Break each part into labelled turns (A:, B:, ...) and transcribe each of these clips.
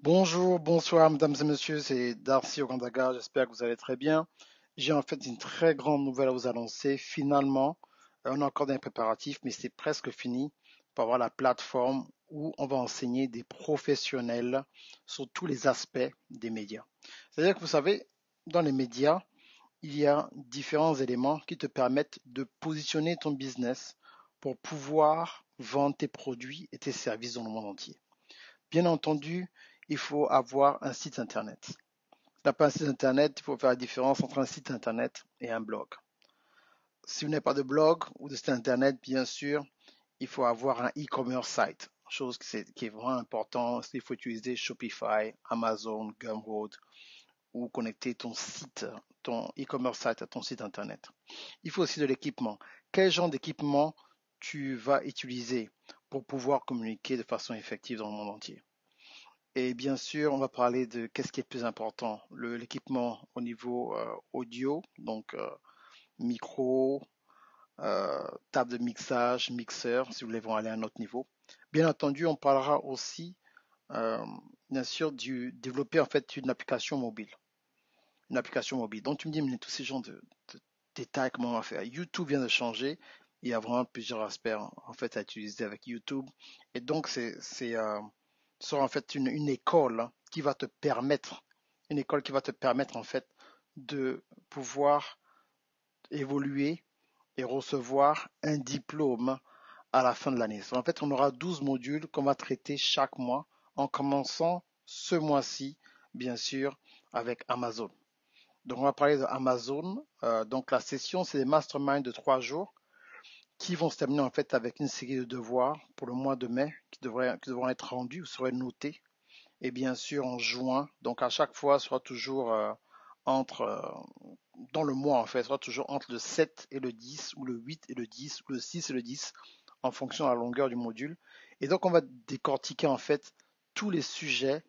A: Bonjour, bonsoir, mesdames et messieurs, c'est Darcy Ogandaga, j'espère que vous allez très bien. J'ai en fait une très grande nouvelle à vous annoncer. Finalement, on a encore des préparatifs, mais c'est presque fini pour avoir la plateforme où on va enseigner des professionnels sur tous les aspects des médias. C'est-à-dire que vous savez, dans les médias, il y a différents éléments qui te permettent de positionner ton business pour pouvoir vendre tes produits et tes services dans le monde entier. Bien entendu, il faut avoir un site internet. Si tu n'as pas un site internet, il faut faire la différence entre un site internet et un blog. Si vous n'avez pas de blog ou de site internet, bien sûr, il faut avoir un e-commerce site, chose qui est vraiment important. Il faut utiliser Shopify, Amazon, Gumroad ou connecter ton site, ton e-commerce site à ton site internet. Il faut aussi de l'équipement. Quel genre d'équipement tu vas utiliser pour pouvoir communiquer de façon effective dans le monde entier? Et bien sûr, on va parler de qu'est-ce qui est le plus important, l'équipement au niveau audio, donc micro, table de mixage, mixeur, si vous voulez aller à un autre niveau. Bien entendu, on parlera aussi, euh, bien sûr, du développer en fait une application mobile. Une application mobile. Donc tu me dis, mais tous ces genres de détails, comment on va faire? YouTube vient de changer. Il y a vraiment plusieurs aspects en fait à utiliser avec YouTube. Et donc sera en fait une école qui va te permettre, une école qui va te permettre en fait de pouvoir évoluer et recevoir un diplôme à la fin de l'année. En fait, on aura 12 modules qu'on va traiter chaque mois en commençant ce mois-ci, bien sûr, avec Amazon. Donc, on va parler de Amazon. Donc, la session, c'est des masterminds de 3 jours qui vont se terminer en fait avec une série de devoirs pour le mois de mai qui devront être rendus ou seraient notés. Et bien sûr, en juin, donc à chaque fois, ce sera toujours entre, dans le mois en fait, ce sera toujours entre le 7 et le 10, ou le 8 et le 10, ou le 6 et le 10, en fonction de la longueur du module. Et donc, on va décortiquer en fait tous les sujets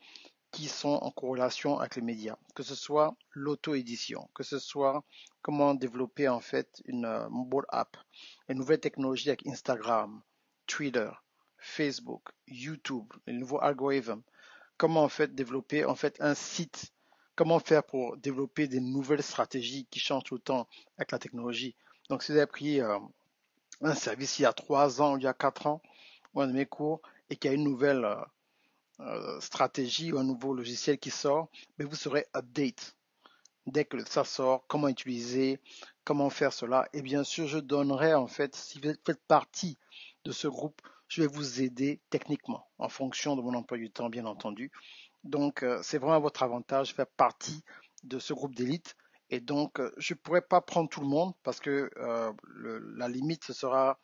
A: qui sont en corrélation avec les médias, que ce soit l'auto-édition, que ce soit comment développer en fait une mobile app, les nouvelles technologies avec Instagram, Twitter, Facebook, YouTube, les nouveaux algorithmes, comment en fait développer en fait un site, comment faire pour développer des nouvelles stratégies qui changent tout le temps avec la technologie. Donc si vous avez pris un service il y a 3 ans, il y a 4 ans, ou un de mes cours, et qu'il y a une nouvelle stratégie ou un nouveau logiciel qui sort, mais vous serez update dès que ça sort, comment utiliser, comment faire cela. Et bien sûr, je donnerai en fait, si vous faites partie de ce groupe, je vais vous aider techniquement en fonction de mon emploi du temps, bien entendu. Donc, c'est vraiment à votre avantage de faire partie de ce groupe d'élite. Et donc, je ne pourrais pas prendre tout le monde parce que la limite, ce sera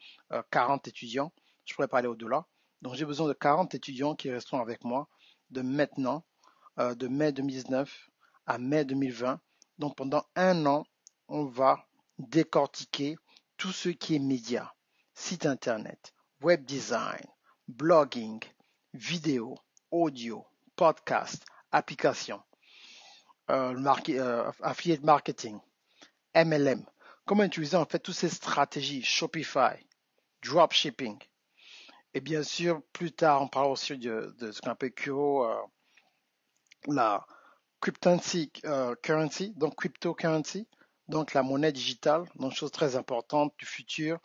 A: 40 étudiants. Je ne pourrais pas aller au-delà. Donc, j'ai besoin de 40 étudiants qui resteront avec moi de maintenant, de mai 2019 à mai 2020. Donc, pendant un an, on va décortiquer tout ce qui est médias, site internet, web design, blogging, vidéo, audio, podcast, application, affiliate marketing, MLM. Comment utiliser en fait toutes ces stratégies, Shopify, dropshipping. Et bien sûr, plus tard, on parlera aussi de ce qu'on appelle Kuro, la currency, donc cryptocurrency, donc la monnaie digitale, donc chose très importante du futur,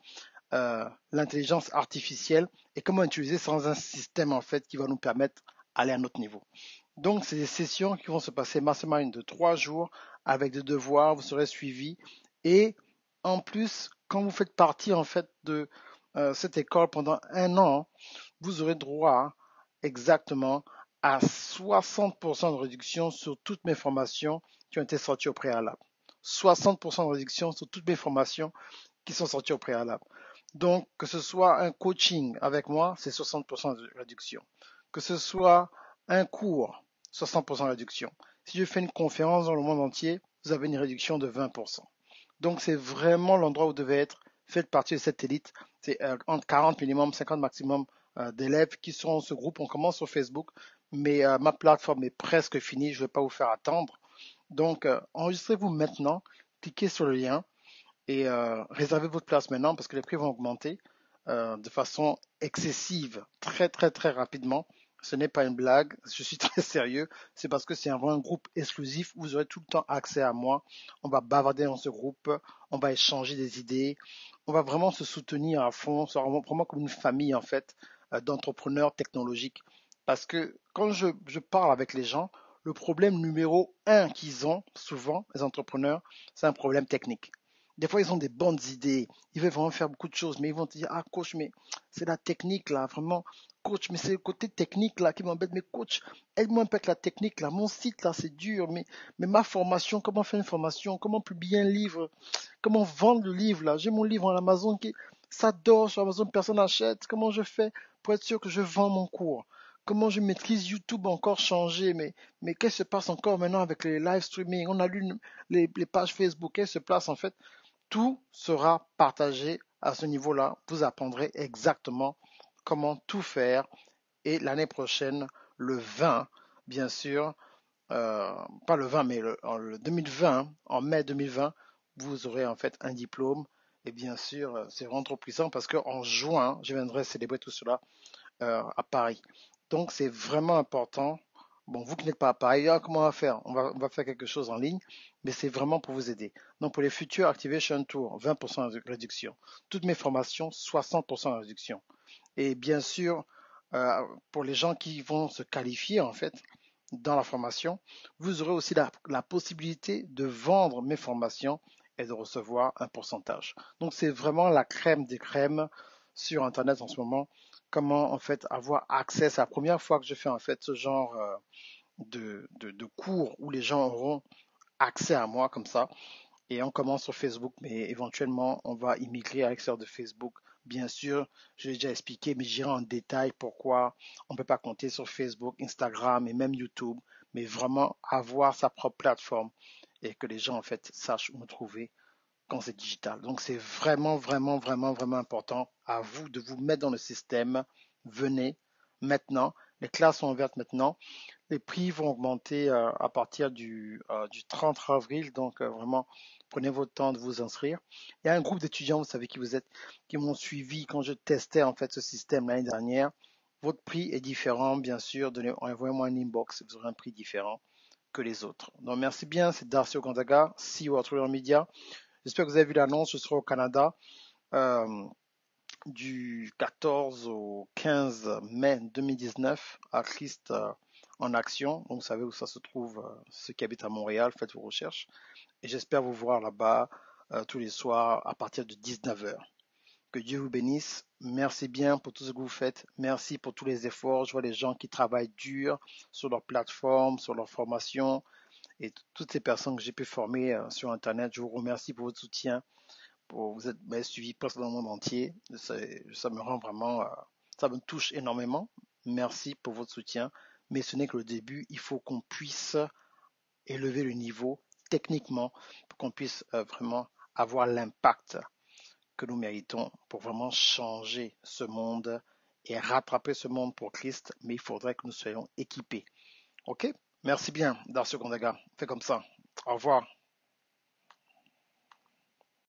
A: l'intelligence artificielle et comment utiliser sans un système en fait qui va nous permettre d'aller à un autre niveau. Donc, c'est des sessions qui vont se passer mastermind de 3 jours avec des devoirs, vous serez suivis. Et en plus, quand vous faites partie en fait de cette école pendant un an, vous aurez droit exactement à 60% de réduction sur toutes mes formations qui ont été sorties au préalable. 60% de réduction sur toutes mes formations qui sont sorties au préalable. Donc, que ce soit un coaching avec moi, c'est 60% de réduction. Que ce soit un cours, 60% de réduction. Si je fais une conférence dans le monde entier, vous avez une réduction de 20%. Donc, c'est vraiment l'endroit où vous devez être. Faites partie de cette élite. C'est entre 40 minimum, 50 maximum d'élèves qui sont dans ce groupe. On commence sur Facebook, mais ma plateforme est presque finie. Je ne vais pas vous faire attendre. Donc, enregistrez-vous maintenant. Cliquez sur le lien et réservez votre place maintenant parce que les prix vont augmenter de façon excessive, très très très rapidement. Ce n'est pas une blague, je suis très sérieux. C'est parce que c'est un groupe exclusif où vous aurez tout le temps accès à moi. On va bavarder dans ce groupe, on va échanger des idées, on va vraiment se soutenir à fond. C'est vraiment comme une famille en fait d'entrepreneurs technologiques. Parce que quand je parle avec les gens, le problème numéro un qu'ils ont souvent, les entrepreneurs, c'est un problème technique. Des fois, ils ont des bonnes idées, ils veulent vraiment faire beaucoup de choses, mais ils vont te dire, ah coach, mais c'est la technique là, vraiment. Coach, mais c'est le côté technique là qui m'embête. Mais coach, aide-moi un peu avec la technique là. Mon site là, c'est dur. Mais ma formation, comment faire une formation? Comment publier un livre? Comment vendre le livre là? J'ai mon livre en Amazon qui ça dort sur Amazon, personne n'achète. Comment je fais pour être sûr que je vends mon cours? Comment je maîtrise YouTube encore changé? Mais qu'est-ce qui se passe encore maintenant avec les live streaming? On allume les pages Facebook. Qu'est-ce qui se passe en fait? Tout sera partagé à ce niveau-là. Vous apprendrez exactement comment tout faire. Et l'année prochaine, le 20, bien sûr, pas le 20, mais le 2020, en mai 2020, vous aurez en fait un diplôme. Et bien sûr, c'est vraiment trop puissant parce qu'en juin, je viendrai célébrer tout cela à Paris. Donc c'est vraiment important. Bon, vous qui n'êtes pas à Paris, ah, comment on va faire? On va faire quelque chose en ligne, mais c'est vraiment pour vous aider. Donc pour les futurs Activation Tour, 20% de réduction. Toutes mes formations, 60% de réduction. Et bien sûr, pour les gens qui vont se qualifier en fait dans la formation, vous aurez aussi la possibilité de vendre mes formations et de recevoir un pourcentage. Donc c'est vraiment la crème des crèmes sur Internet en ce moment. Comment en fait avoir accès. C'est la première fois que je fais en fait ce genre de cours où les gens auront accès à moi comme ça. Et on commence sur Facebook, mais éventuellement, on va immigrer à l'extérieur de Facebook. Bien sûr, je l'ai déjà expliqué, mais j'irai en détail pourquoi on ne peut pas compter sur Facebook, Instagram et même YouTube, mais vraiment avoir sa propre plateforme et que les gens, en fait, sachent où me trouver quand c'est digital. Donc, c'est vraiment, vraiment, vraiment, vraiment important à vous de vous mettre dans le système. Venez maintenant. Les classes sont ouvertes maintenant. Les prix vont augmenter à partir du 30 avril, donc vraiment, prenez votre temps de vous inscrire. Il y a un groupe d'étudiants, vous savez qui vous êtes, qui m'ont suivi quand je testais en fait ce système l'année dernière. Votre prix est différent, bien sûr. Envoyez-moi un inbox, vous aurez un prix différent que les autres. Donc merci bien, c'est Darcy Ogandaga, CEO Arthur Media. J'espère que vous avez vu l'annonce, je serai au Canada. Euh, du 14 au 15 mai 2019 à Christ en action. Donc, vous savez où ça se trouve, ceux qui habitent à Montréal, faites vos recherches. Et j'espère vous voir là-bas tous les soirs à partir de 19 heures. Que Dieu vous bénisse. Merci bien pour tout ce que vous faites. Merci pour tous les efforts. Je vois les gens qui travaillent dur sur leur plateforme, sur leur formation et toutes ces personnes que j'ai pu former sur Internet. Je vous remercie pour votre soutien vous êtes suivi presque dans le monde entier. Ça me rend vraiment, ça me touche énormément. Merci pour votre soutien. Mais ce n'est que le début. Il faut qu'on puisse élever le niveau techniquement pour qu'on puisse vraiment avoir l'impact que nous méritons pour vraiment changer ce monde et rattraper ce monde pour Christ. Mais il faudrait que nous soyons équipés. OK? Merci bien, Darcy Gondaga. Fait comme ça. Au revoir.